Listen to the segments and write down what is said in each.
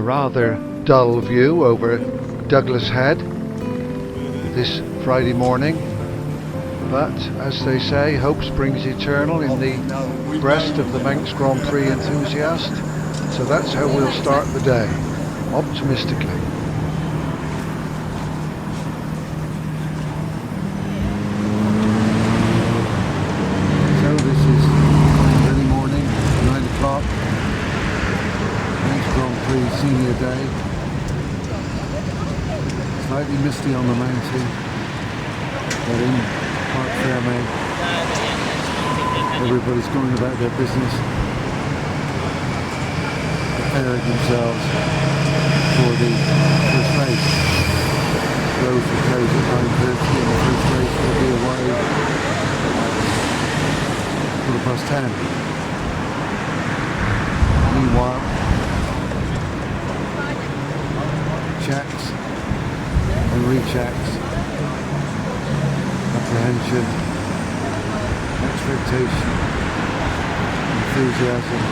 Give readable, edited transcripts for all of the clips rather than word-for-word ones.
A rather dull view over Douglas Head this Friday morning, but as they say, hope springs eternal in the breast of the Manx Grand Prix enthusiast, so that's how we'll start the day, optimistically. So this is early morning, 9 o'clock, Manx Grand Prix senior day. Slightly misty on the mountain, but in Park Fairmay, everybody's going about their business, preparing themselves for the first race. Roads will close at 9:30 and the first race will be away at 10:15. Meanwhile, checks and rechecks, apprehension, expectation, enthusiasm,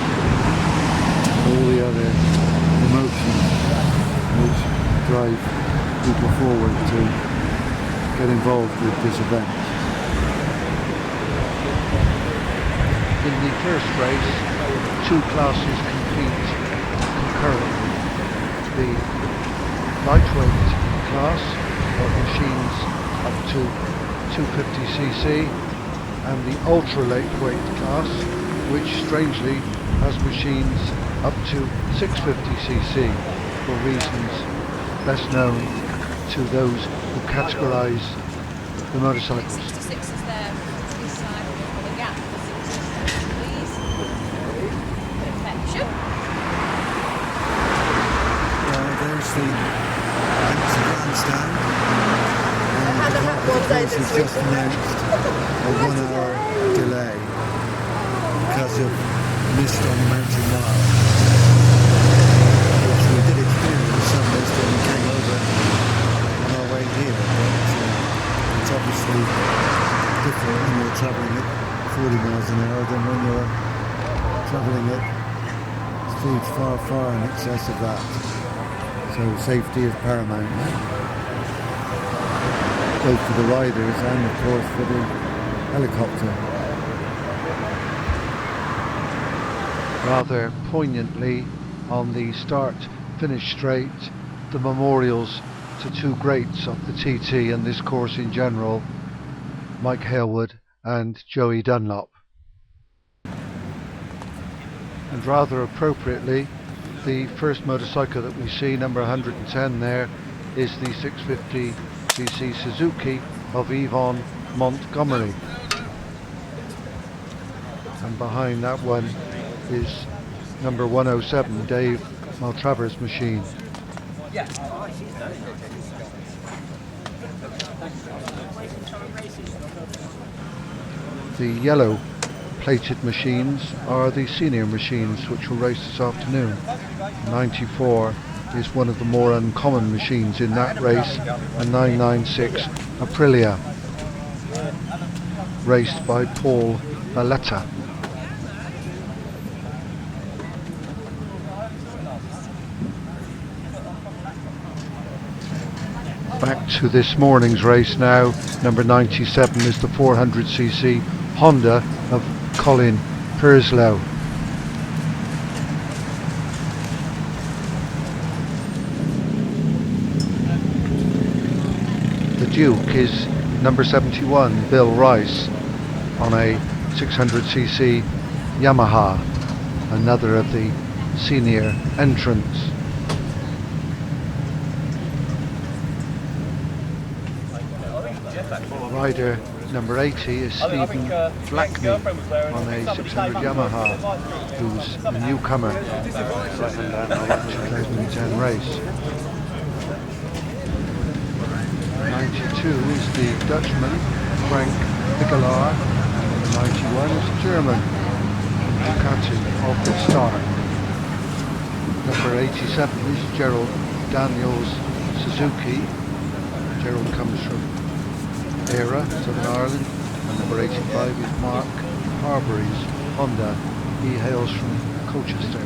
all the other emotions which drive people forward to get involved with this event. In the first race, two classes compete concurrently. The lightweight class of machines up to 250cc and the ultra lightweight class, which strangely has machines up to 650cc for reasons best known to those who categorise the motorcycles. 66 is there this side of the gap. 66, please. Perfection. There's the grandstand. The course has just announced a 1 hour delay because of mist on the mountain mile, which we did experience some mist when we came over on our way here, but it's obviously different when you're travelling at 40 miles an hour than when you're travelling at speeds far in excess of that. So safety is paramount, both for the riders and of course for the helicopter. Rather poignantly on the start-finish straight, the memorials to two greats of the TT and this course in general, Mike Hailwood and Joey Dunlop. And rather appropriately, the first motorcycle that we see, number 110 there, is the 650cc Suzuki of Yvonne Montgomery. And behind that one is number 107, Dave Maltraver's machine. The yellow plated machines are the senior machines which will race this afternoon. 94 is one of the more uncommon machines in that race, a 996 Aprilia, raced by Paul Valletta. Back to this morning's race now. Number 97 is the 400cc Honda of Colin Perslow. The Duke is number 71, Bill Rice, on a 600cc Yamaha, another of the senior entrants. Rider number 80 is Stephen Blackney on a 600 Yamaha, who's a newcomer to the 2010 race. 92 is the Dutchman Frank Pickelaar, and 91 is the German Ducati of the start. Number 87 is Gerald Daniels Suzuki. Gerald comes from Era, Southern Ireland, and number 85 is Mark Harbury's Honda. He hails from Colchester.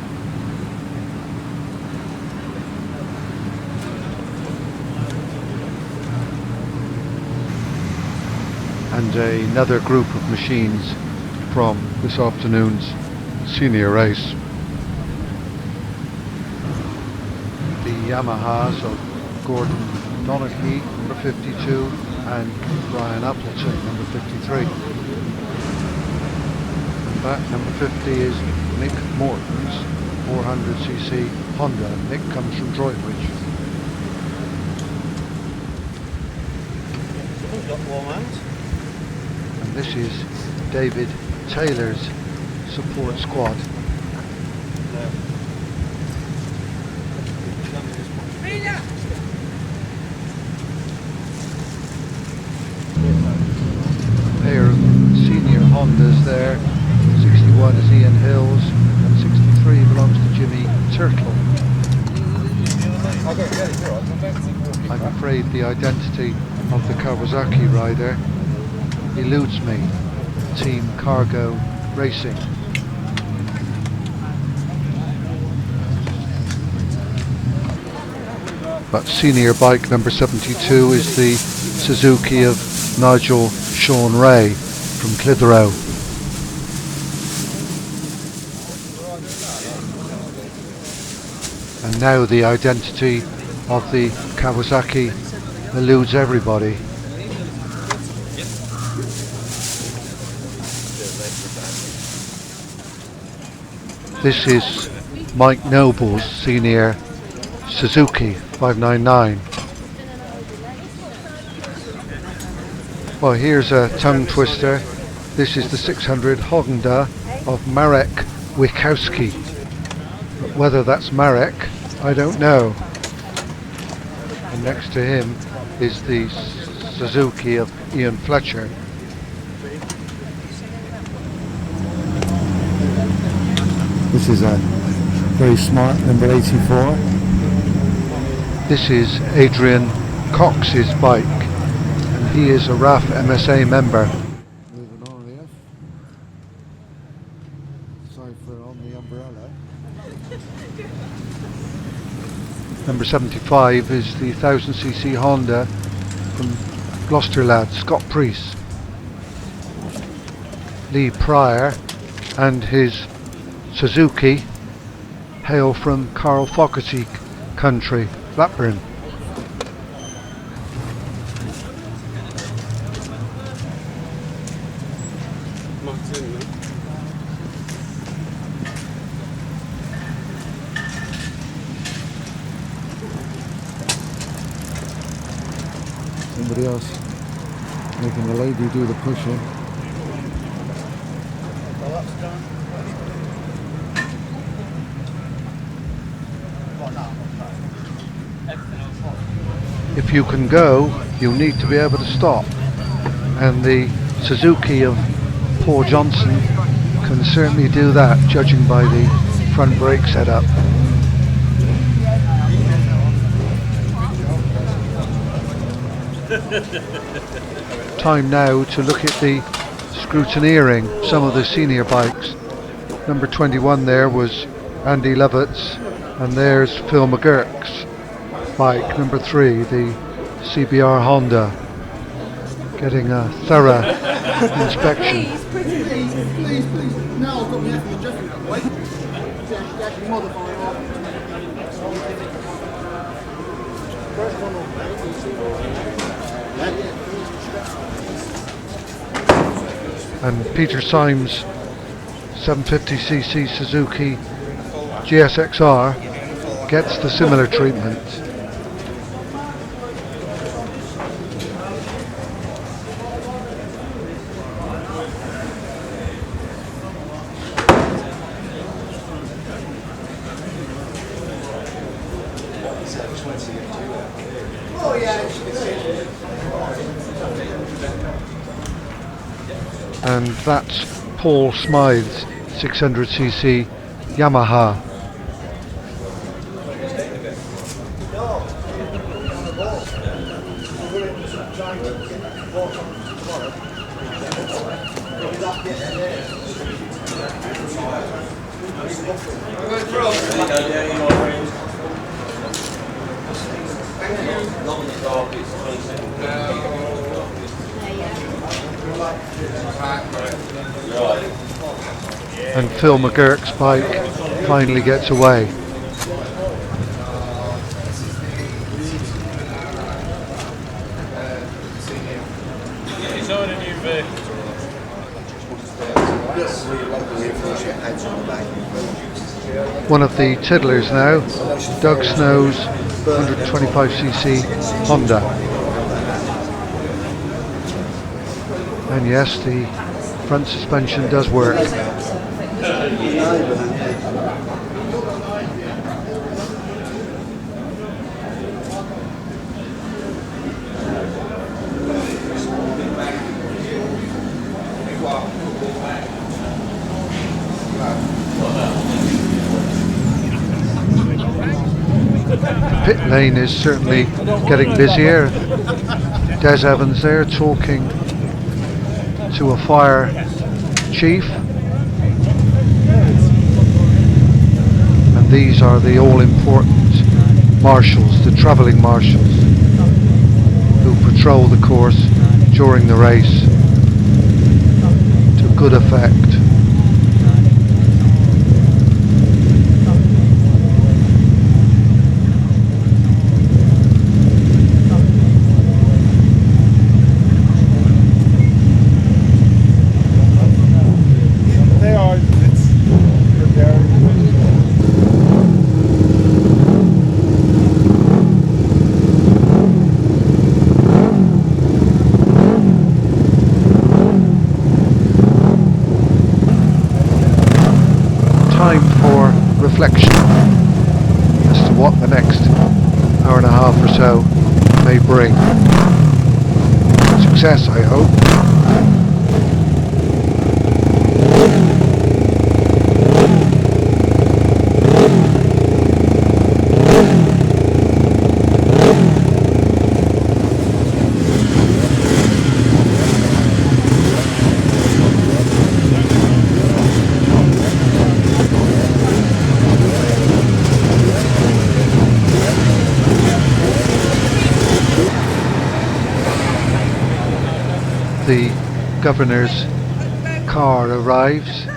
and another group of machines from this afternoon's senior race. The Yamahas of Gordon Donaghy, number 52, and Brian Appleton, number 53. And that number 50 is Mick Morton's 400cc Honda. Mick comes from Droitwich. And this is David Taylor's support squad. Pair of senior Hondas there. 61 is Ian Hills and 63 belongs to Jimmy Turtle. I'm afraid the identity of the Kawasaki rider eludes me. Team Cargo Racing. But senior bike number 72 is the Suzuki of Nigel Sean Ray from Clitheroe. And now the identity of the Kawasaki eludes everybody. This is Mike Noble's senior Suzuki 599. Well, here's a tongue twister. This is the 600 Honda of Marek Wikowski. But whether that's Marek, I don't know. And next to him is the Suzuki of Ian Fletcher. This is a very smart number 84. This is Adrian Cox's bike, and he is a RAF MSA member. Moving on here. Sorry for on the umbrella. Number 75 is the 1000cc Honda from Gloucester lad Scott Priest. Lee Pryor and his Suzuki hail from Carl Fogarty country, Blackburn. Somebody else making the lady do the pushing. If you can go, you need to be able to stop. And the Suzuki of Paul Johnson can certainly do that, judging by the front brake setup. Time now to look at the scrutineering some of the senior bikes. Number 21 there was Andy Lovett's, and there's Phil McGurk's bike, number 3, the CBR Honda, getting a thorough inspection. Please. Now I've got my effort adjusting that way. Actually modify it. First one on. And Peter Symes' 750cc Suzuki GSXR gets the similar treatment. And that's Paul Smythe's 600cc Yamaha. And Phil McGurk's bike finally gets away. One of the tiddlers now, Doug Snow's 125cc Honda. And yes, the front suspension does work. Pit lane is certainly getting busier. Des Evans there talking to a fire chief. And these are the all-important marshals, the travelling marshals, who patrol the course during the race to good effect. Time for reflection as to what the next hour and a half or so may bring. Success, I hope. The governor's car arrives,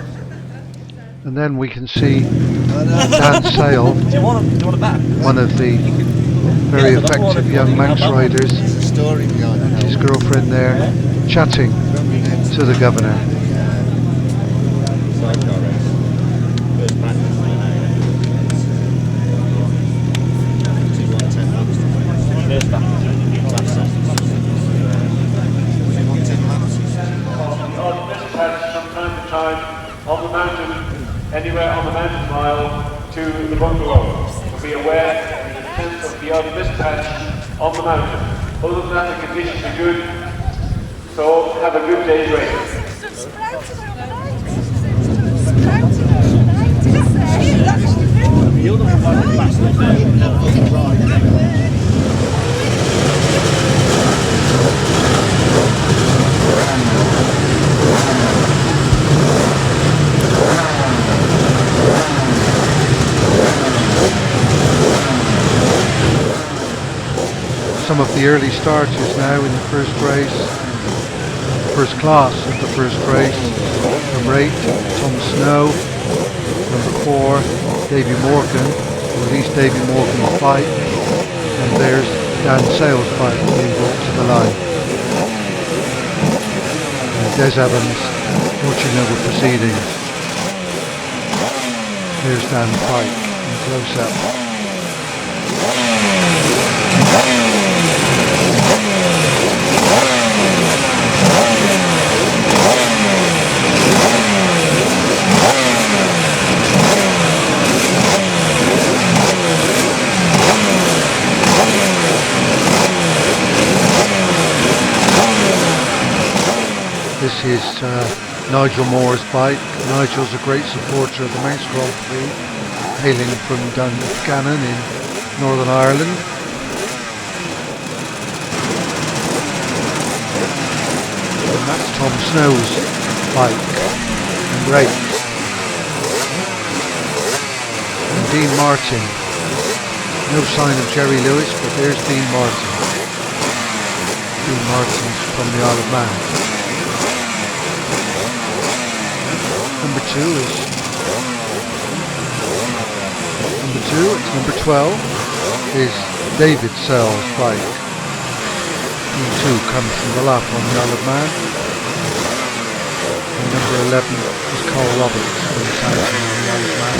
and then we can see Dan Sale, one of the very effective young Manx riders, and his girlfriend there, chatting to the governor. On the mountain, anywhere on the mountain mile to the bungalow. So be aware in the sense of the other dispatch on the mountain. Other than that, the conditions are good. So have a good day's race. Some of the early starters now in the first race, first class of the first race. Number 8, Tom Snow. Number 4, Davy Morgan, or at least Davy Morgan's bike. And there's Dan Sale's bike being brought to the line. And Des Evans watching over proceedings. There's Dan's bike in close up. This is Nigel Moore's bike. Nigel's a great supporter of the Manx Grand Prix, hailing from Dungannon in Northern Ireland. And that's Tom Snow's bike, number 8. And Dean Martin. No sign of Jerry Lewis, but there's Dean Martin. Dean Martin's from the Isle of Man. two is number 2. It's number 12 is David Sell's bike. He too comes from the lap on the Isle of Man. And number 11 is Carl Roberts from the Southampton on the Isle of Man.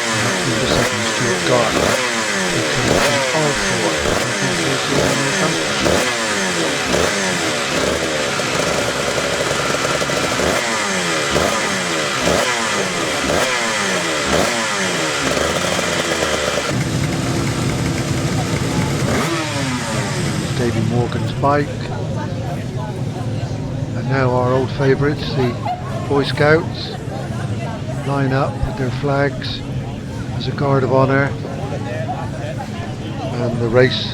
And number 7 is Stuart Gardner. He comes from all 4. I think he's the only country. Davy Morgan's bike, and now our old favourites, the Boy Scouts, line up with their flags as a guard of honour, and the race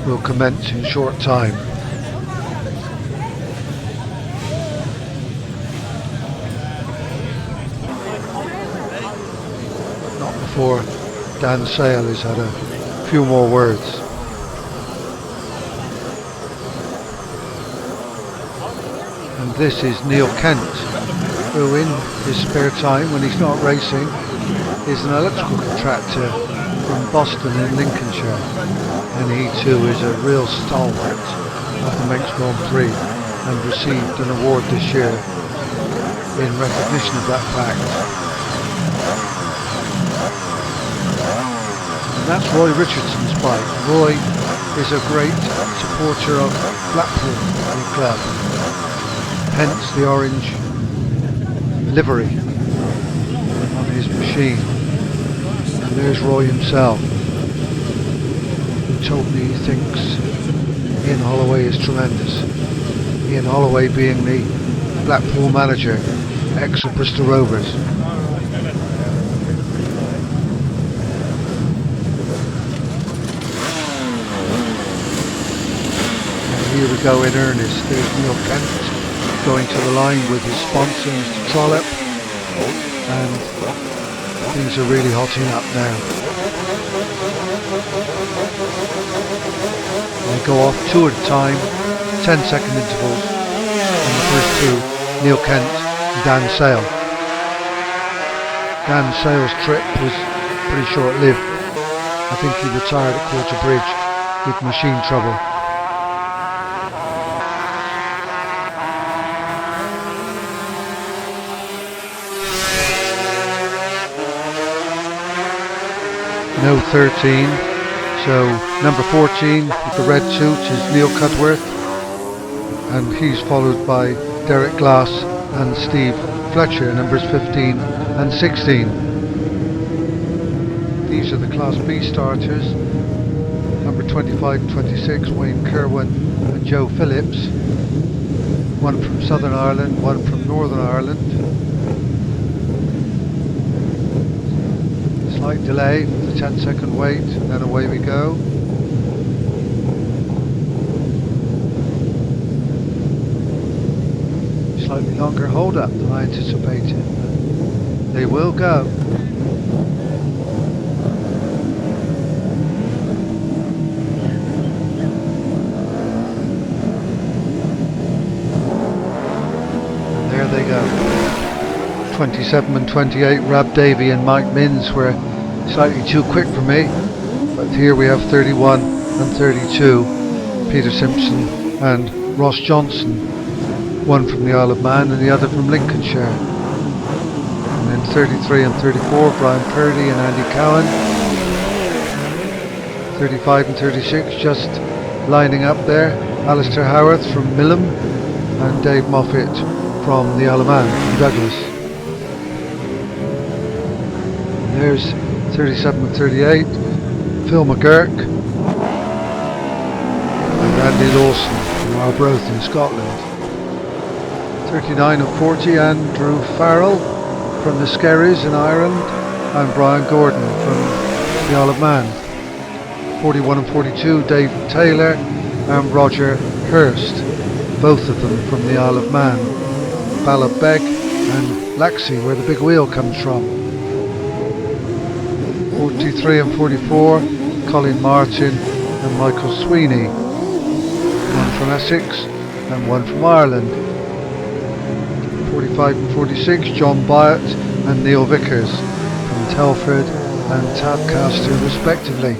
will commence in short time. But not before Dan Sale has had a few more words. And this is Neil Kent, who in his spare time when he's not racing is an electrical contractor from Boston in Lincolnshire, and he too is a real stalwart of the Manx Grand Prix and received an award this year in recognition of that fact. And that's Roy Richardson's bike. Roy is a great supporter of Blackpool, the club. Hence the orange livery on his machine. And there's Roy himself, who told me he thinks Ian Holloway is tremendous. Ian Holloway being the Blackpool manager, ex of Bristol Rovers. And here we go in earnest. There's Neil Kent going to the line with his sponsor, Mr. Trollope, and things are really hotting up now. They go off 2 at a time, 10-second intervals, and the first 2, Neil Kent and Dan Sale. Dan Sale's trip was pretty short-lived. I think he retired at Quarter Bridge with machine trouble. No 13, so number 14 with the red suit is Neil Cudworth, and he's followed by Derek Glass and Steve Fletcher, numbers 15 and 16. These are the Class B starters, number 25 and 26, Wayne Kerwin and Joe Phillips, one from Southern Ireland, one from Northern Ireland. Slight delay with the 10-second wait, and then away we go. Slightly longer hold up than I anticipated. They will go. And there they go. 27 and 28, Rab Davey and Mike Minns were slightly too quick for me, but here we have 31 and 32, Peter Simpson and Ross Johnson, one from the Isle of Man and the other from Lincolnshire. And then 33 and 34, Brian Purdy and Andy Cowan. 35 and 36 just lining up there, Alistair Howarth from Millom and Dave Moffat from the Isle of Man, from Douglas. There's 37 and 38, Phil McGurk and Andy Lawson from Arbroath in Scotland. 39 and 40, Andrew Farrell from the Skerries in Ireland and Brian Gordon from the Isle of Man. 41 and 42, David Taylor and Roger Hurst, both of them from the Isle of Man. Ballabeg and Laxey, where the big wheel comes from. 43 and 44, Colin Martin and Michael Sweeney, one from Essex and one from Ireland. 45 and 46, John Byatt and Neil Vickers from Telford and Tadcaster respectively.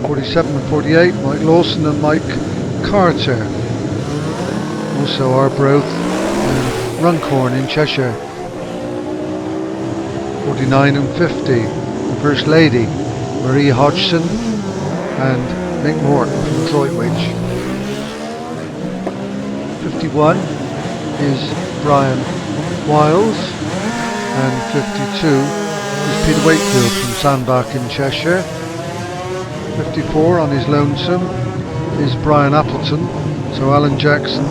47 and 48, Mike Lawson and Mike Carter. Also Arbroath and Runcorn in Cheshire. 49 and 50, the First Lady, Marie Hodgson and Mick Morton from Droitwich. 51 is Brian Wiles, and 52 is Peter Wakefield from Sandbach in Cheshire. 54 on his lonesome is Brian Appleton, so Alan Jackson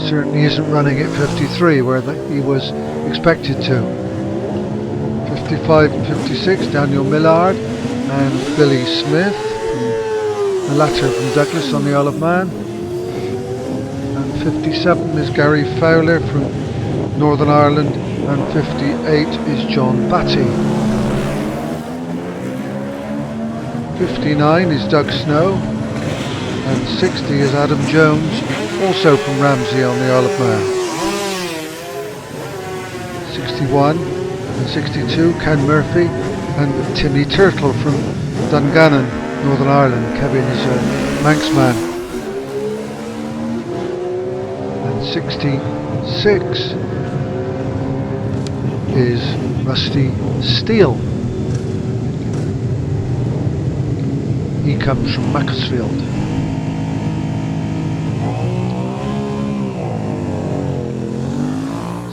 certainly isn't running at 53 where he was expected to. 55 and 56 Daniel Millard and Billy Smith, the latter from Douglas on the Isle of Man. And 57 is Gary Fowler from Northern Ireland, and 58 is John Batty. 59 is Doug Snow, and 60 is Adam Jones, also from Ramsey on the Isle of Man. 61 and 62 Ken Murphy and Timmy Turtle from Dungannon, Northern Ireland. Kevin is a Manx man. And 66 is Rusty Steele. He comes from Macclesfield.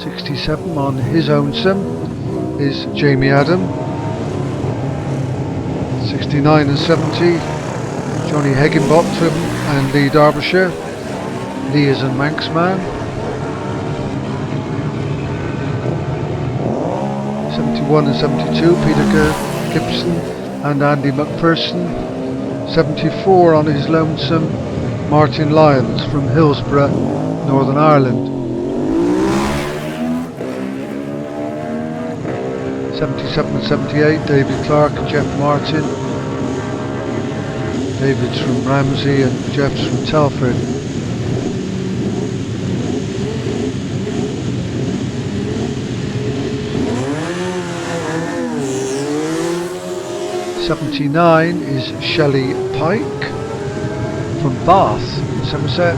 '67 on his own sim is Jamie Adam. 69 and 70 Johnny Higginbottom and Lee Derbyshire. Lee is a Manx man. 71 and 72 Peter Gibson and Andy McPherson. 74 on his lonesome Martin Lyons from Hillsborough, Northern Ireland. 77 and 78 David Clark and Jeff Martin. David's from Ramsey and Jeff's from Telford. 79 is Shelley Pike from Bath in Somerset.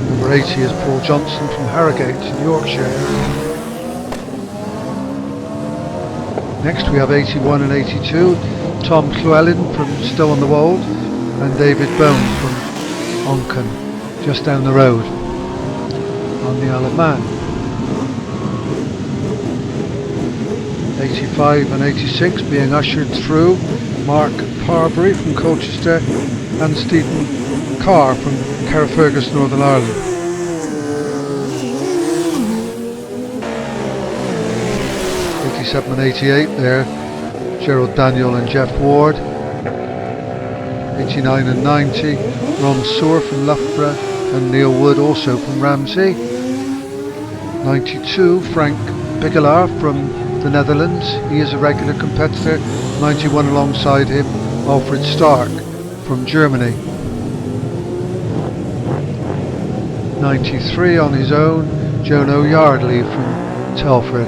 Number 80 is Paul Johnson from Harrogate in Yorkshire. Next we have 81 and 82, Tom Llewellyn from Stow-on-the-Wold and David Bone from Onken, just down the road on the Isle of Man. 85 and 86 being ushered through, Mark Parbury from Colchester and Stephen Carr from Carrickfergus, Northern Ireland. 87 and 88 there, Gerald Daniel and Jeff Ward. 89 and 90, Ron Soar from Loughborough and Neil Wood also from Ramsey. 92, Frank Bigelaar from the Netherlands, he is a regular competitor. 91 alongside him, Alfred Stark from Germany. 93 on his own, Jono Yardley from Telford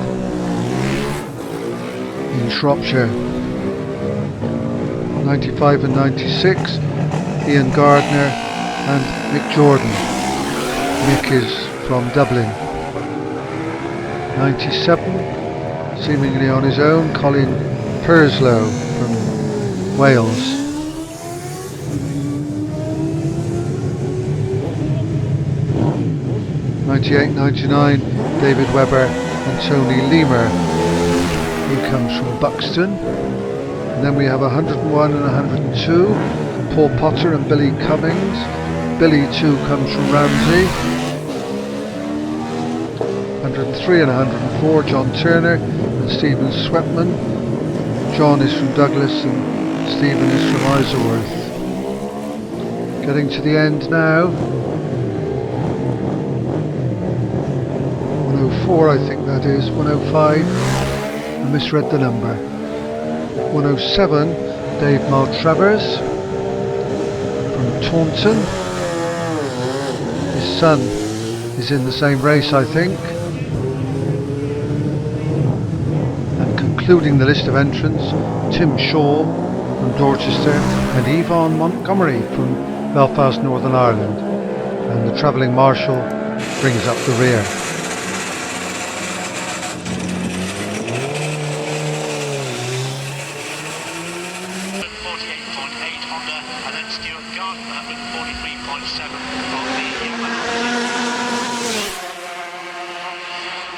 in Shropshire. 95 and 96, Ian Gardner and Mick Jordan. Mick is from Dublin. 97, seemingly on his own, Colin Purslow from Wales. 98, 99, David Webber and Tony Leamer. He comes from Buxton. And then we have 101 and 102, Paul Potter and Billy Cummings. Billy too comes from Ramsey. 103 and 104, John Turner and Stephen Swetman. John is from Douglas and Stephen is from Isleworth. Getting to the end now. 104 I think that is, 105, I misread the number. 107, Dave Maltravers from Taunton. His son is in the same race, I think. And concluding the list of entrants, Tim Shaw from Dorchester and Yvonne Montgomery from Belfast, Northern Ireland. And the travelling marshal brings up the rear. And then Stuart Garden, 143.7 on the Yamaha.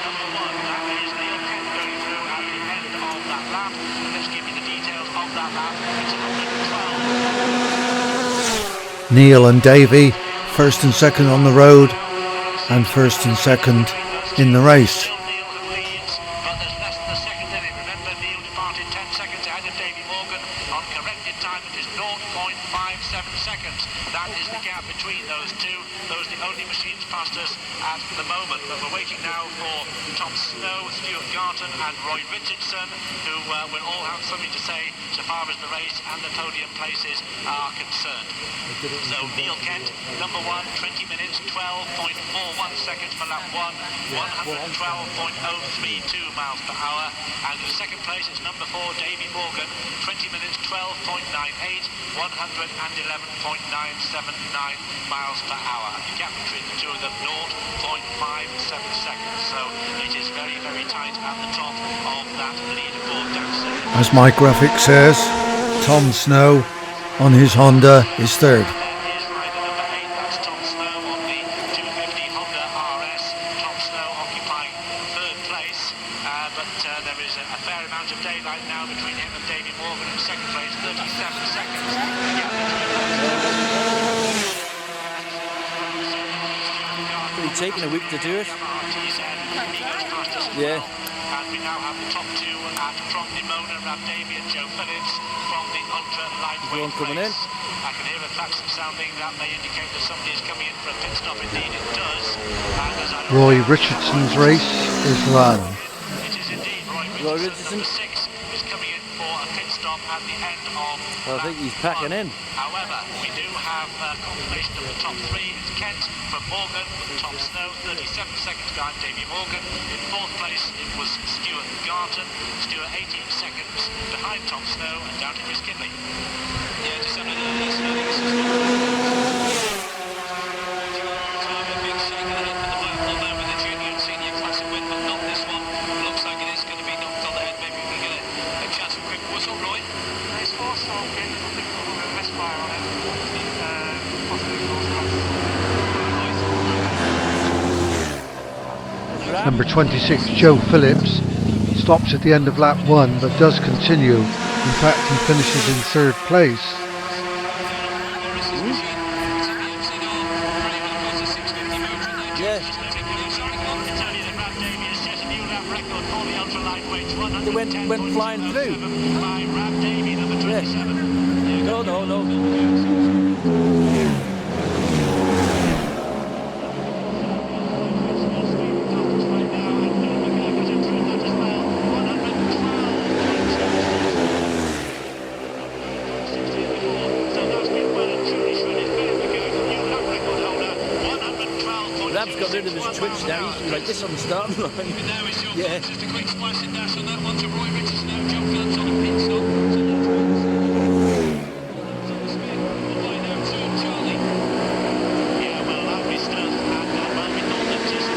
Number one, that is Neil Kent going through at the end of that lap. And let's give you the details of that lap. It's 112. Neil and Davey, first and second on the road, and first and second in the race. Neil who leads, but there's less than a second in it. Remember, Neil departed 10 seconds ahead of Davey Morgan on corrected time. It is 0.57 seconds. That is the gap between those two. Those are the only machines past us at the moment. But we're waiting now for Tom Snow, Stuart Garton and Roy Richardson, who will all have something to say so far as the race and the podium places are concerned. So Neil Kent, number one, 20 minutes, 12.41 seconds for lap one, 112.032 miles per hour. And in second place is number four, Davey Morgan, 20 minutes, 12.98, 111.979 miles per hour. And the gap between the two of them, 0.57 seconds. So it is very, very tight at the top of that leaderboard dancer. As my graphic says, Tom Snow on his Honda is third. Is rider number 8, that's Tom Snow on the 250 Honda RS. Tom Snow occupying third place, but there is a fair amount of daylight now between him and Davey Morgan in second place, 37 seconds. The gap between It's taken a week to do it. Yeah. And we now have the top two from Nimona, Rab Davey and Joe Phillips from the ultra lightweight coming in. race. I can hear a klaxon sounding. That may indicate that somebody is coming in for a pit stop. Indeed it does. And as I Roy Richardson's race is run. it is indeed Roy Richardson. Richardson, number 6, is coming in for a pit stop at the end of Well, I think he's packing in. However, we do have confirmation of the top three. It's Kent from Morgan, Tom Snow, 37 seconds behind Davey Morgan. In fourth place, it was Stuart Garton. Stuart 18 seconds behind Tom Snow and down to Chris Kinley. Yeah, just having a big shake of the head for the Blackpool there with the junior and senior classic win, but not this one. Looks like it is going to be knocked on the head. Maybe we can get a chance for a quick whistle, Roy. It's four-stroke in, I think we'll have a misfire on it. Possibly Number 26, Joe Phillips, stops at the end of lap 1 but does continue. In fact, he finishes in third place. Yeah. They went flying through. Yeah. No. Rab's got rid of his twitch now. He's like this on the starting line. Now it's your Yeah. just a quick splicing dash on that one to Roy Richardson. Now Joe Phillips on a pit stop. Yeah, well, that'll be stuff. And well, we thought that just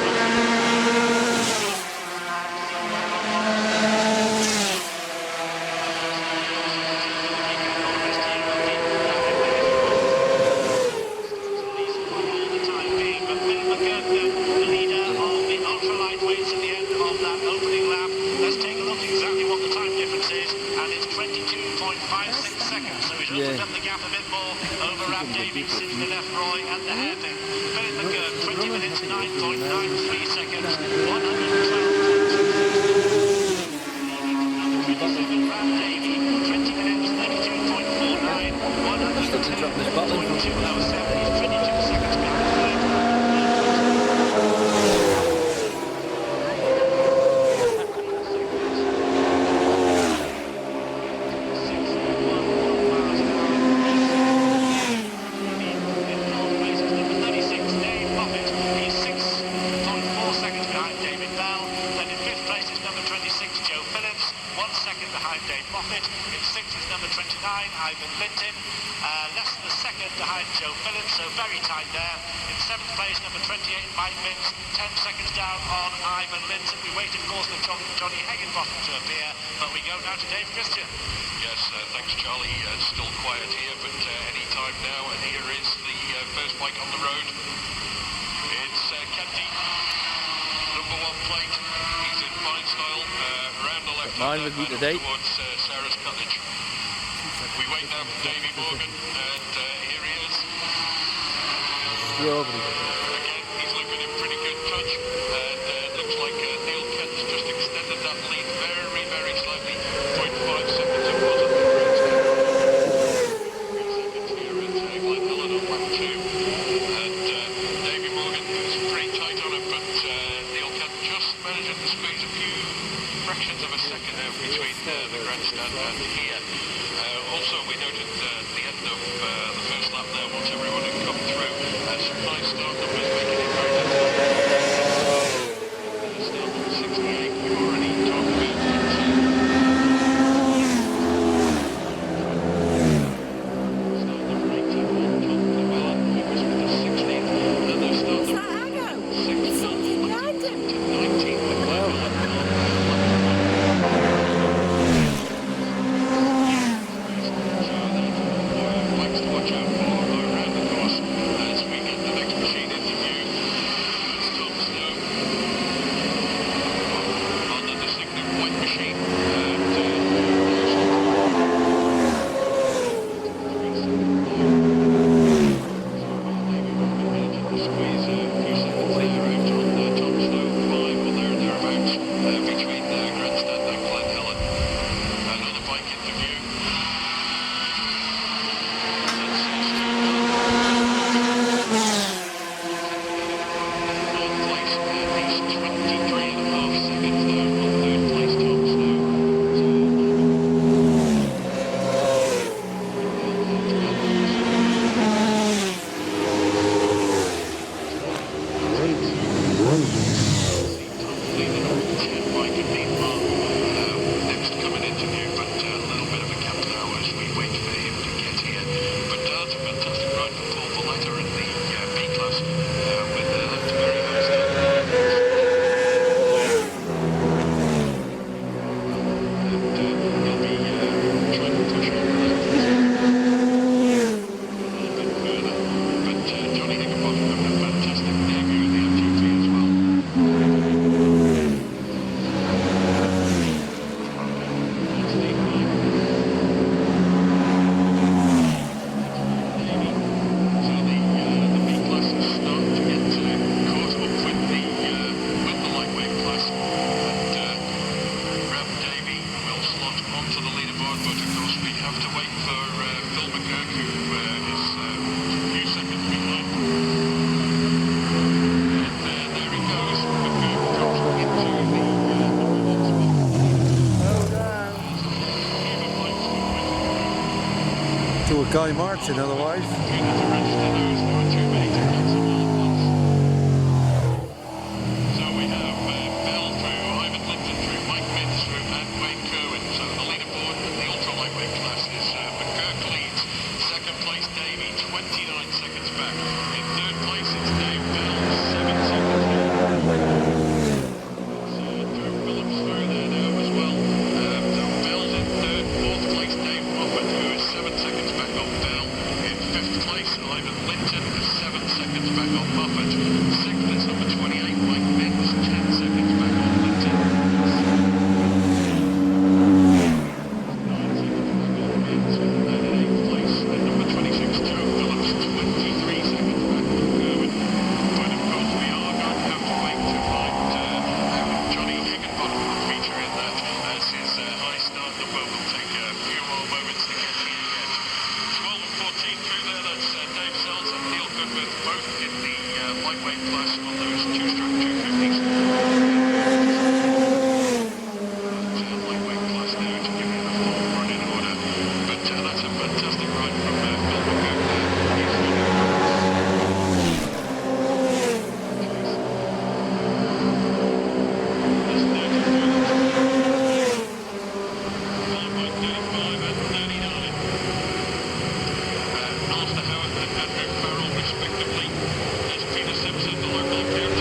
up the gap a bit more over Rab Davies since they left Roy at the hairpin. Philip McGurk, 20 minutes, 9.93 seconds, 112. Rab Davies, 20 minutes, 32.49, 110.207. He's 22 seconds behind Mike Mintz 10 seconds down on Ivan Linton. We wait, of course, for Johnny Higginbottom to appear, but we go now to Dave Christian. Yes, thanks Charlie. It's still quiet here, but any time now, and here is the first bike on the road. It's Kenty, number 1 plate. He's in fine style, around the left Mine with me today. towards Sarah's cottage. We wait now for Davey Morgan, and here he is. Strawberry. Again, he's looking in pretty good touch, and it looks like Neil Kent's just extended that lead very, very slightly. 0.5 seconds it was at the grandstand. 3 seconds here at Glen Helen on lap 2. And Davey Morgan is pretty tight on it, but Neil Kent just managing to squeeze a few fractions of a second out between the grandstand and here. Also, we noted at the end of the first lap there, once everyone had come through, some nice start numbers making it very difficult. Start number 68, we've already talked about that. Start number 81, John Llewellyn, who was with the 16th, and their start number 6 to 19th, the Cleveland. Likes to watch out for around the course as we get the next machine into view. It's Tom Snow on the distinctive white machine, and squeeze a few seconds there out on Tom Snow, 5 or thereabouts between grandstand and Glen Helen. Another bike into view. Fourth place, he's 23.5 seconds there on third place, Tom Snow. Leading on 10 bike and Dean Mark next coming into view, but a little bit of a gap now as we wait for him to get here. But it's a fantastic ride for Paul Valletta in the B-class with a very high start. And he'll be trying to push over that a little bit further. But Johnny Higginbottom having a fantastic debut in the MGP as well. Steve Mike. So the B class is starting to get caught up with the lightweight class, and Rev Davey will slot onto the leaderboard, but of course we have to wait for Phil McGurk, who is a few seconds behind. And there he goes. McGurk drops into the number 1 spot. Human lights go with To a Guy Martin otherwise. There were too many to cancel all at once. So we have Bell through, Ivan Linton through, Mike Mintz through, and Wayne Kerwin. So the leaderboard in the ultra lightweight class is McGurk leads. Second place, Davey, 29 seconds back. In third place, it's Dave Bell, 7 seconds back. Drew Phillips through there now as well. So Bell's in third, fourth place, Dave Moffat, who is 7 seconds back on Bell. In fifth place, Ivan Linton, 7 seconds back on Moffat. Sixth is number 28, Mike Mintz, 10 seconds back on Linton. 9 seconds back on Mintz. And in eighth place, at number 26, Joe Phillips, 23 seconds back on Kerwin. But of course, we are going to have to wait to find Johnny Higginbottom will feature in that, as his high start number will take a few more moments to get here yet. 12 and 14 through there, that's Dave Sells and Neil Goodman, both in the lightweight class on those two-stroke 250s. Lightweight class now to give him a full run in order. But that's a fantastic ride from Phil McGurk there. He's There's 32. Followed by 35 and 39. Alistair Howard and Andrew Farrell respectively. There's Peter Simpson, the local account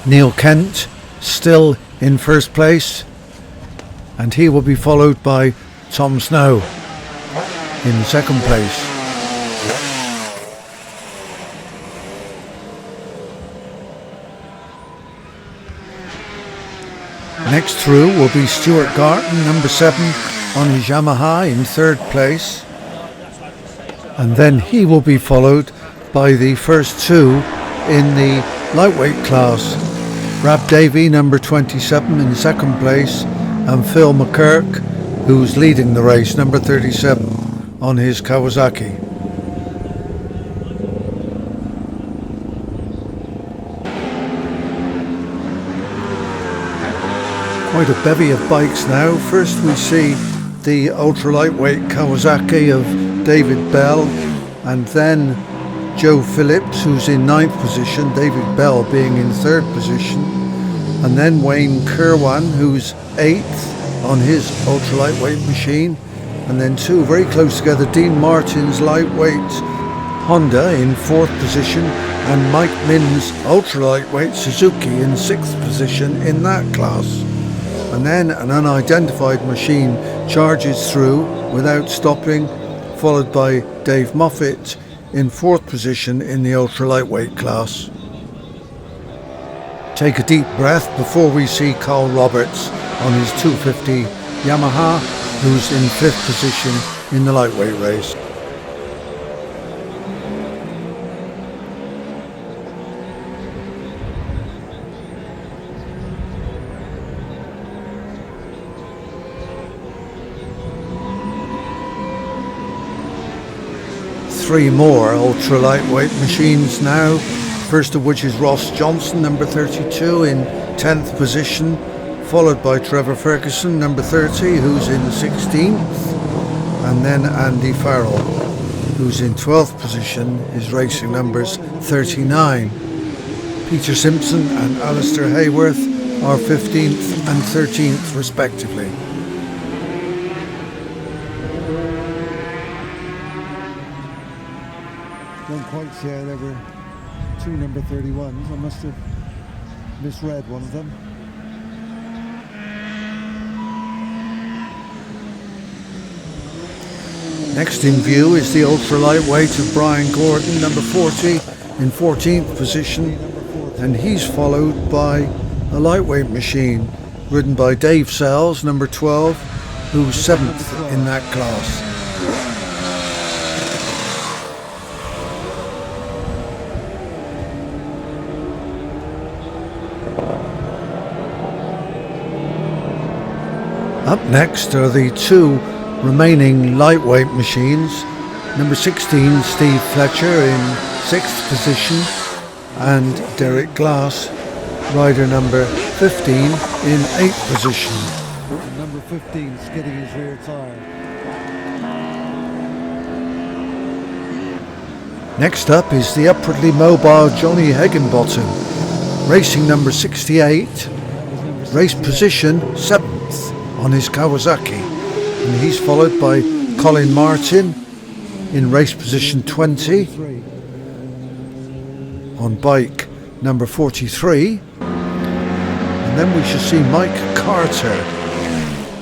Neil Kent still in first place, and he will be followed by Tom Snow in second place. Next through will be Stuart Garton, number 7 on his Yamaha in third place, and then he will be followed by the first two in the lightweight class. Rab Davey, number 27 in second place, and Phil McKirk, who's leading the race, number 37 on his Kawasaki. Quite a bevy of bikes now. First we see the ultra lightweight Kawasaki of David Bell, and then Joe Phillips, who's in 9th position, David Bell being in 3rd position, and then Wayne Kirwan, who's 8th on his ultra lightweight machine, and then two very close together, Dean Martin's lightweight Honda in 4th position, and Mike Min's ultra lightweight Suzuki in 6th position in that class. And then an unidentified machine charges through without stopping, followed by Dave Moffat in 4th position in the ultra lightweight class. Take a deep breath before we see Carl Roberts on his 250 Yamaha, who's in 5th position in the lightweight race. Three more ultra lightweight machines now, first of which is Ross Johnson, number 32 in 10th position, followed by Trevor Ferguson, number 30, who's in 16th, and then Andy Farrell, who's in 12th position, his racing numbers 39. Peter Simpson and Alistair Hayworth are 15th and 13th respectively. Don't quite see how there were two number 31s. I must have misread one of them. Next in view is the ultra lightweight of Brian Gordon, number 40 in 14th position, and he's followed by a lightweight machine ridden by Dave Sells, number 12, who's 7th in that class. Up next are the two remaining lightweight machines. Number 16, Steve Fletcher in 6th position, and Derek Glass, rider number 15, in 8th position. And number 15 skidding his rear tyre. Next up is the upwardly mobile Johnny Higginbottom, racing number 68, race position 7th on his Kawasaki, and he's followed by Colin Martin in race position 20 on bike number 43, and then we shall see Mike Carter,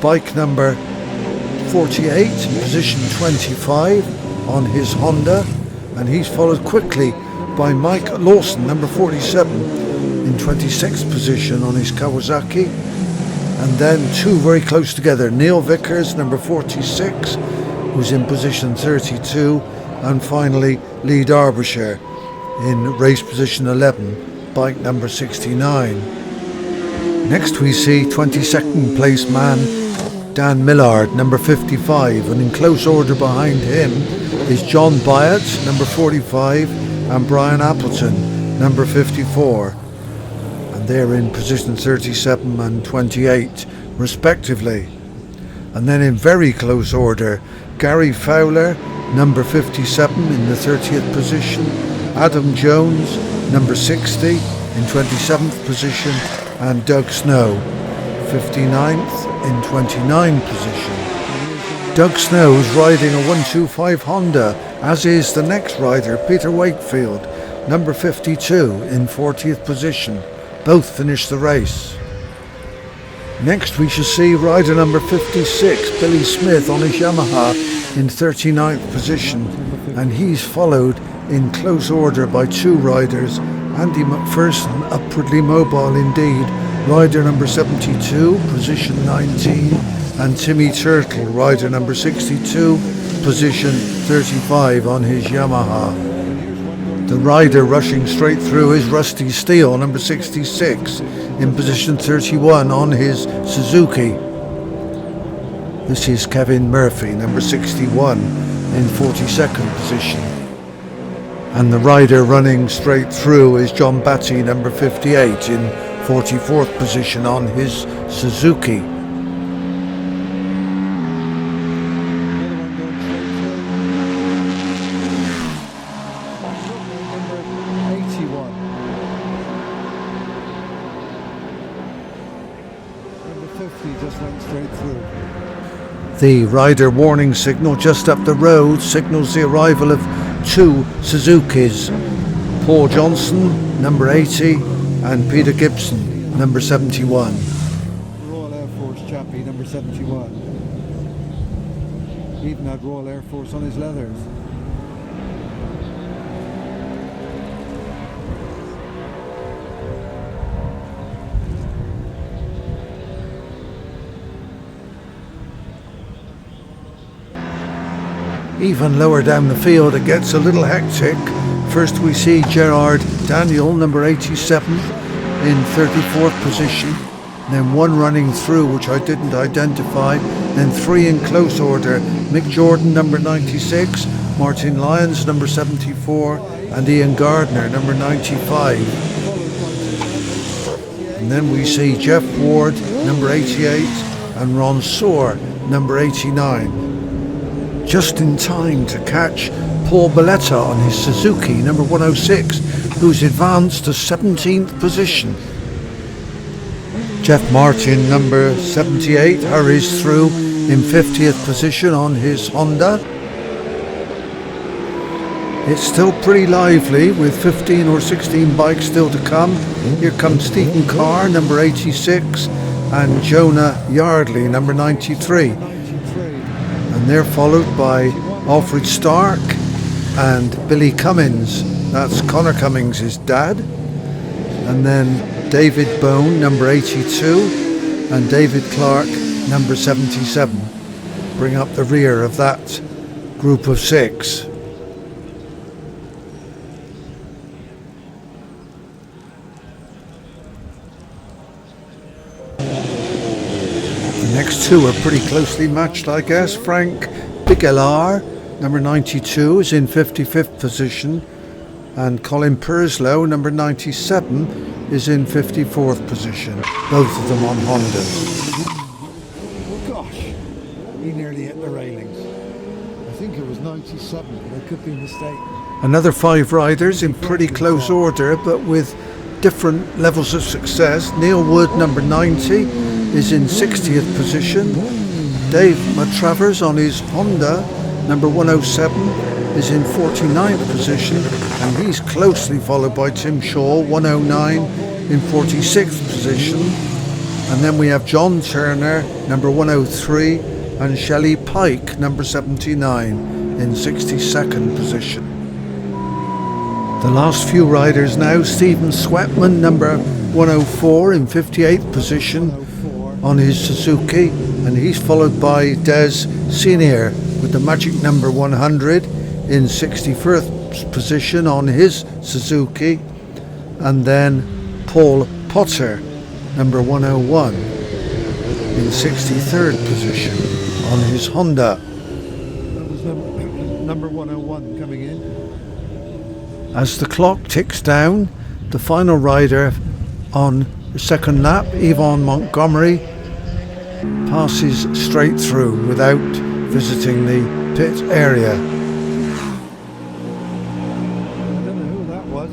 bike number 48 in position 25 on his Honda, and he's followed quickly by Mike Lawson, number 47 in 26th position on his Kawasaki. And then two very close together, Neil Vickers, number 46, who's in position 32, and finally Lee Derbyshire in race position 11, bike number 69. Next we see 22nd place man Dan Millard, number 55, and in close order behind him is John Byatt, number 45, and Brian Appleton, number 54. They're in position 37 and 28 respectively. And then in very close order, Gary Fowler, number 57 in the 30th position, Adam Jones, number 60 in 27th position, and Doug Snow, 59th in 29 position. Doug Snow is riding a 125 Honda, as is the next rider, Peter Wakefield, number 52 in 40th position, both finished the race. Next we shall see rider number 56, Billy Smith, on his Yamaha in 39th position, and he's followed in close order by two riders, Andy McPherson, upwardly mobile indeed, rider number 72, position 19, and Timmy Turtle, rider number 62, position 35 on his Yamaha. The rider rushing straight through is Rusty Steele, number 66, in position 31 on his Suzuki. This is Kevin Murphy, number 61, in 42nd position. And the rider running straight through is John Batty, number 58, in 44th position on his Suzuki. The rider warning signal just up the road signals the arrival of two Suzukis, Paul Johnson, number 80, and Peter Gibson, number 71. Royal Air Force chappie, number 71. Even had Royal Air Force on his leathers. Even lower down the field it gets a little hectic. First we see Gerard Daniel, number 87, in 34th position. Then one running through, which I didn't identify. Then three in close order, Mick Jordan, number 96, Martin Lyons, number 74, and Ian Gardner, number 95. And then we see Jeff Ward, number 88, and Ron Soar, number 89. Just in time to catch Paul Belletta on his Suzuki, number 106, who's advanced to 17th position. Jeff Martin, number 78, hurries through in 50th position on his Honda. It's still pretty lively with 15 or 16 bikes still to come. Here comes Stephen Carr, number 86, and Jonah Yardley, number 93. And they're followed by Alfred Stark and Billy Cummins. That's Connor Cummings, his dad. And then David Bone, number 82, and David Clark, number 77. Bring up the rear of that group of six. The next two are pretty closely matched, I guess. Frank Bigelar, number 92, is in 55th position, and Colin Purslow, number 97, is in 54th position. Both of them on Hondas. Oh gosh, he nearly hit the railings. I think it was 97, but it could be a mistake. Another five riders in pretty close order, but with different levels of success. Neil Wood, number 90, is in 60th position. Dave Matravers on his Honda, number 107, is in 49th position, and he's closely followed by Tim Shaw, 109, in 46th position. And then we have John Turner, number 103, and Shelley Pike, number 79, in 62nd position. The last few riders now. Stephen Sweatman, number 104, in 58th position on his Suzuki, and he's followed by Des Senior with the magic number 100 in 61st position on his Suzuki, and then Paul Potter, number 101, in 63rd position on his Honda. That was number 101 coming in. As the clock ticks down, the final rider on the second lap, Yvonne Montgomery, passes straight through without visiting the pit area. I don't know who that was.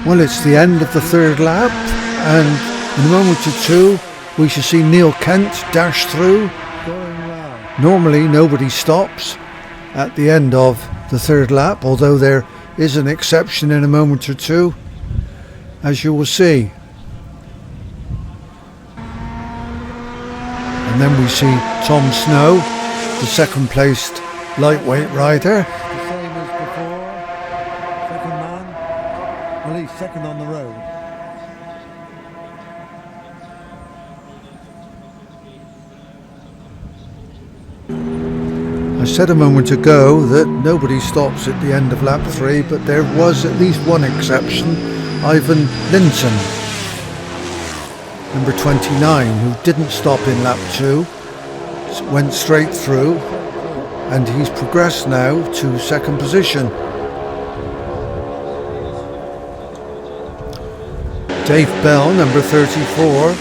Well, it's the end of the third lap, and in a moment or two we shall see Neil Kent dash through. Going well. Normally nobody stops at the end of the third lap, although there is an exception in a moment or two, as you will see. And then we see Tom Snow, the second placed lightweight rider. The same as before. Second man. At least second on the road. I said a moment ago that nobody stops at the end of lap 3, but there was at least one exception, Ivan Linton, number 29, who didn't stop in lap 2, went straight through, and he's progressed now to second position. Dave Bell, number 34,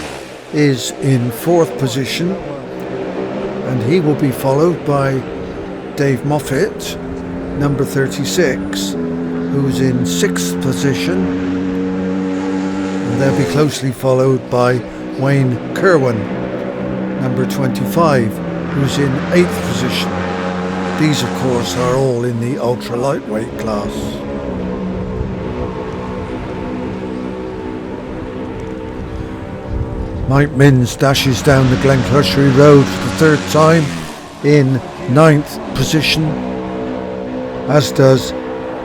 is in 4th position, and he will be followed by Dave Moffat, number 36, who's in 6th position, and they'll be closely followed by Wayne Kerwin, number 25, who's in 8th position. These, of course, are all in the ultra lightweight class. Mike Minns dashes down the Glenclushery Road for the 3rd time in 9th position, as does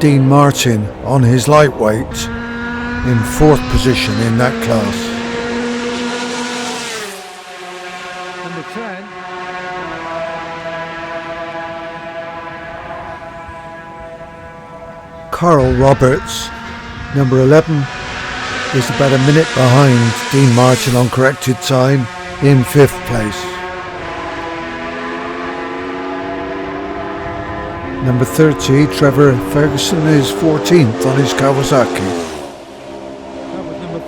Dean Martin on his lightweight in 4th position in that class. Number 10. Carl Roberts, number 11, is about a minute behind Dean Martin on corrected time in 5th place. Number 30, Trevor Ferguson, is 14th on his Kawasaki. That was number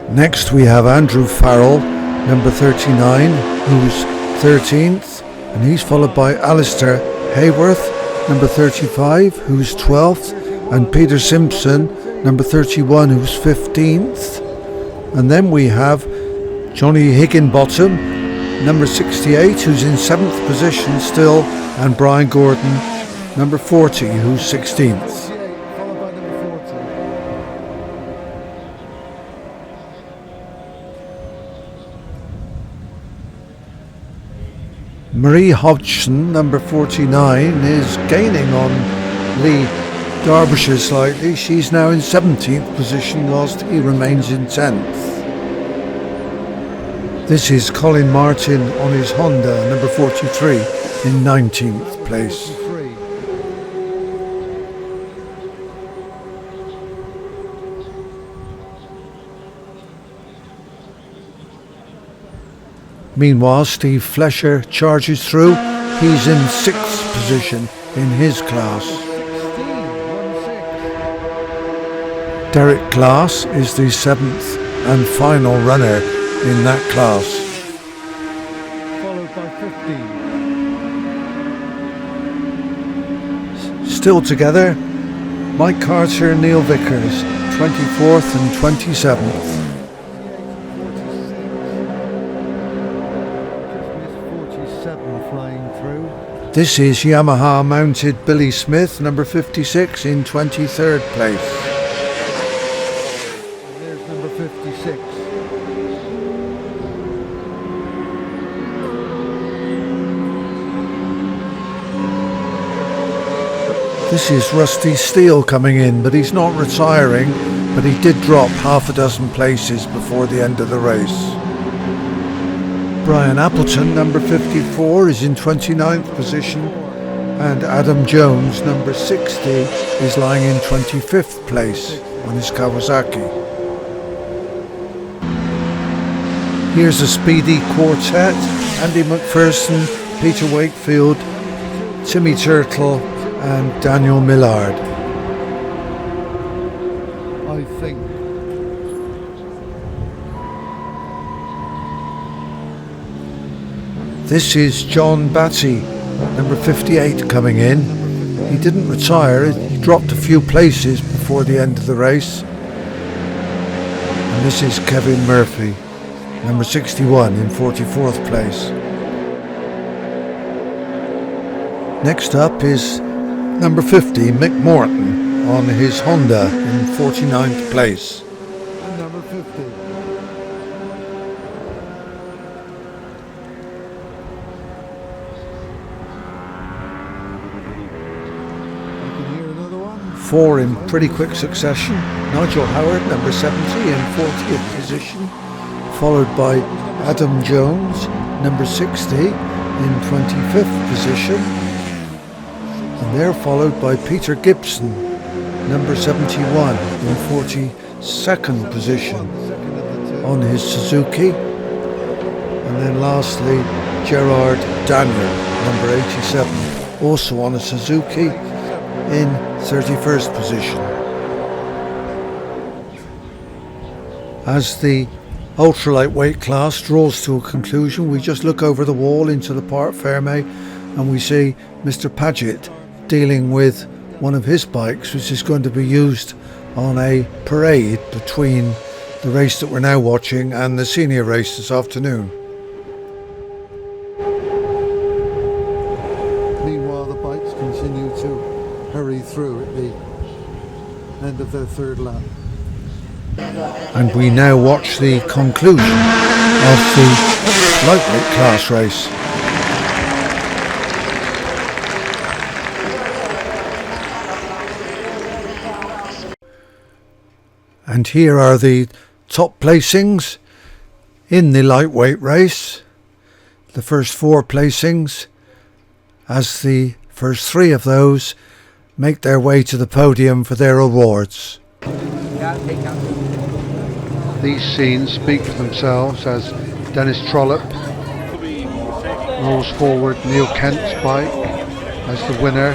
30. Next we have Andrew Farrell, number 39, who's 13th, and he's followed by Alistair Hayworth, number 35, who's 12th, and Peter Simpson, number 31, who's 15th. And then we have Johnny Higginbottom, number 68, who's in 7th position still, and Brian Gordon, number 40, who's 16th. Followed by number 40. Marie Hodgson, number 49, is gaining on Lee Derbyshire slightly. She's now in 17th position whilst he remains in 10th. This is Colin Martin on his Honda, number 43, in 19th place. 43. Meanwhile, Steve Flesher charges through. He's in 6th position in his class. 16. Derek Glass is the 7th and final runner in that class. Followed by 15. Still together, Mike Carter and Neil Vickers, 24th and 27th. 47 flying through. This is Yamaha mounted Billy Smith, number 56, in 23rd place. And there's number 56. This is Rusty Steele coming in, but he's not retiring, but he did drop half a dozen places before the end of the race. Brian Appleton, number 54, is in 29th position, and Adam Jones, number 60, is lying in 25th place on his Kawasaki. Here's a speedy quartet: Andy McPherson, Peter Wakefield, Timmy Turtle and Daniel Millard. I think. This is John Batty, number 58, coming in. He didn't retire, he dropped a few places before the end of the race, And this is Kevin Murphy, number 61 in 44th place. Next up is number 50, Mick Morton, on his Honda in 49th place. Number 50. Four in pretty quick succession. Nigel Howard, number 70 in 40th position, followed by Adam Jones, number 60 in 25th position, and they're followed by Peter Gibson, number 71 in 42nd position on his Suzuki, and then lastly Gerard Daniel, number 87, also on a Suzuki in 31st position. As the ultralight class draws to a conclusion, we just look over the wall into the Parc Fermé and we see Mr. Paget dealing with one of his bikes, which is going to be used on a parade between the race that we're now watching and the senior race this afternoon. Meanwhile, the bikes continue to hurry through at the end of their third lap. And we now watch the conclusion of the lightweight class race. And here are the top placings in the lightweight race. The first four placings, as the first three of those make their way to the podium for their awards. These scenes speak for themselves as Dennis Trollope rolls forward Neil Kent's bike as the winner,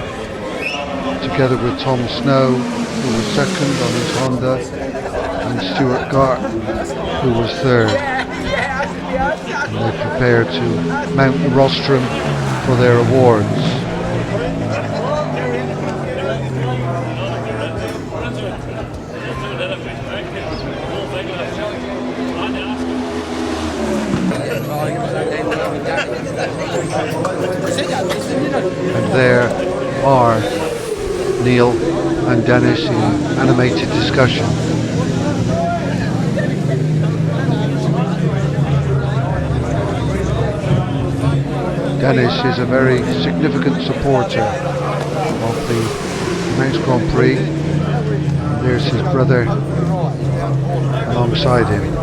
together with Tom Snow, who was second on his Honda, and Stuart Garton, who was third. And they prepare to mount the rostrum for their awards. And there are Neil and Dennis in animated discussion. Dennis is a very significant supporter of the Manx Grand Prix. There's his brother alongside him.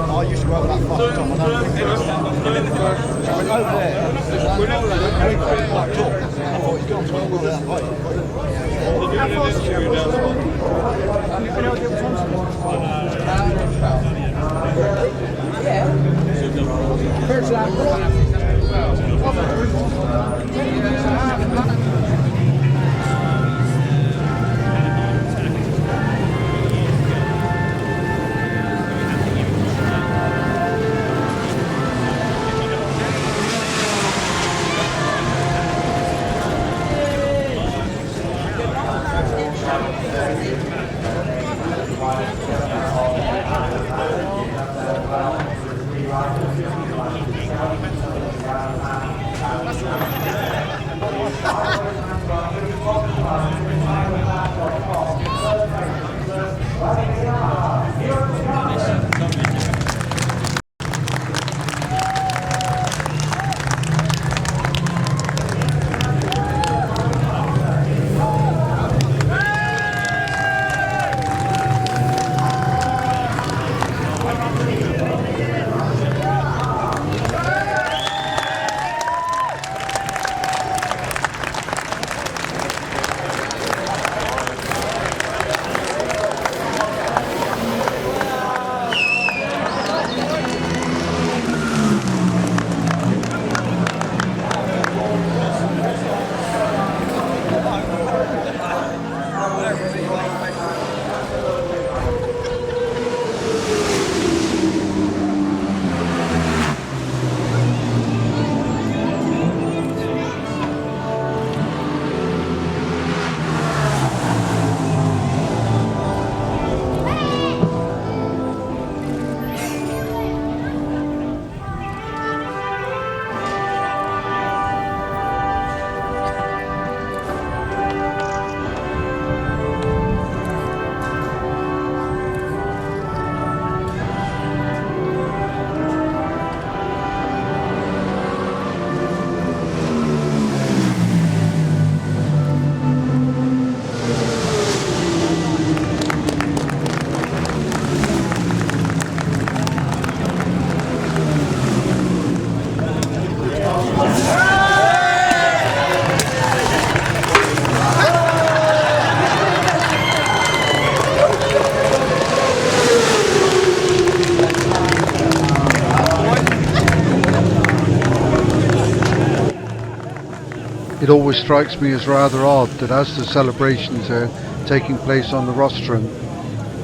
It always strikes me as rather odd that as the celebrations are taking place on the rostrum,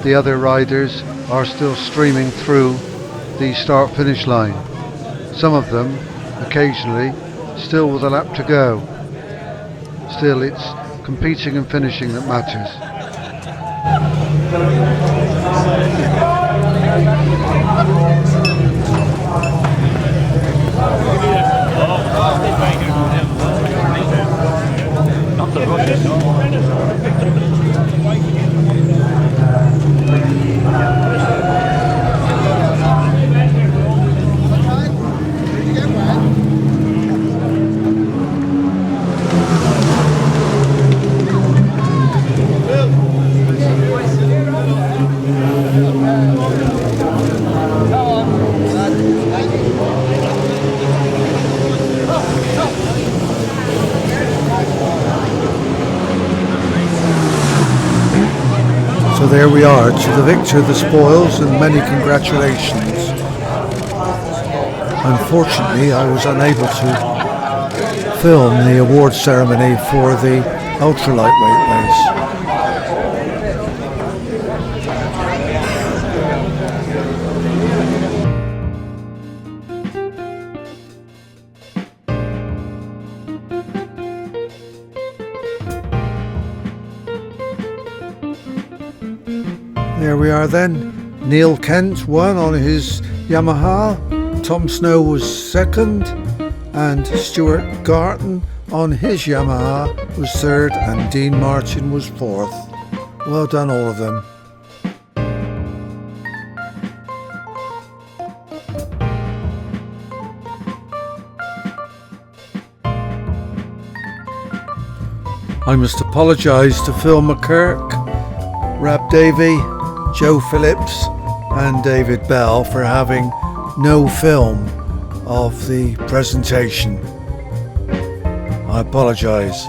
the other riders are still streaming through the start-finish line. Some of them, occasionally, still with a lap to go. Still, it's competing and finishing that matters. So there we are, to the victor the spoils, and many congratulations. Unfortunately, I was unable to film the award ceremony for the ultra lightweight race. There we are then. Neil Kent won on his Yamaha, Tom Snow was second, and Stuart Garton on his Yamaha was third, and Dean Martin was fourth. Well done all of them. I must apologise to Phil McKirk, Rab Davey, Joe Phillips and David Bell for having no film of the presentation. I apologise.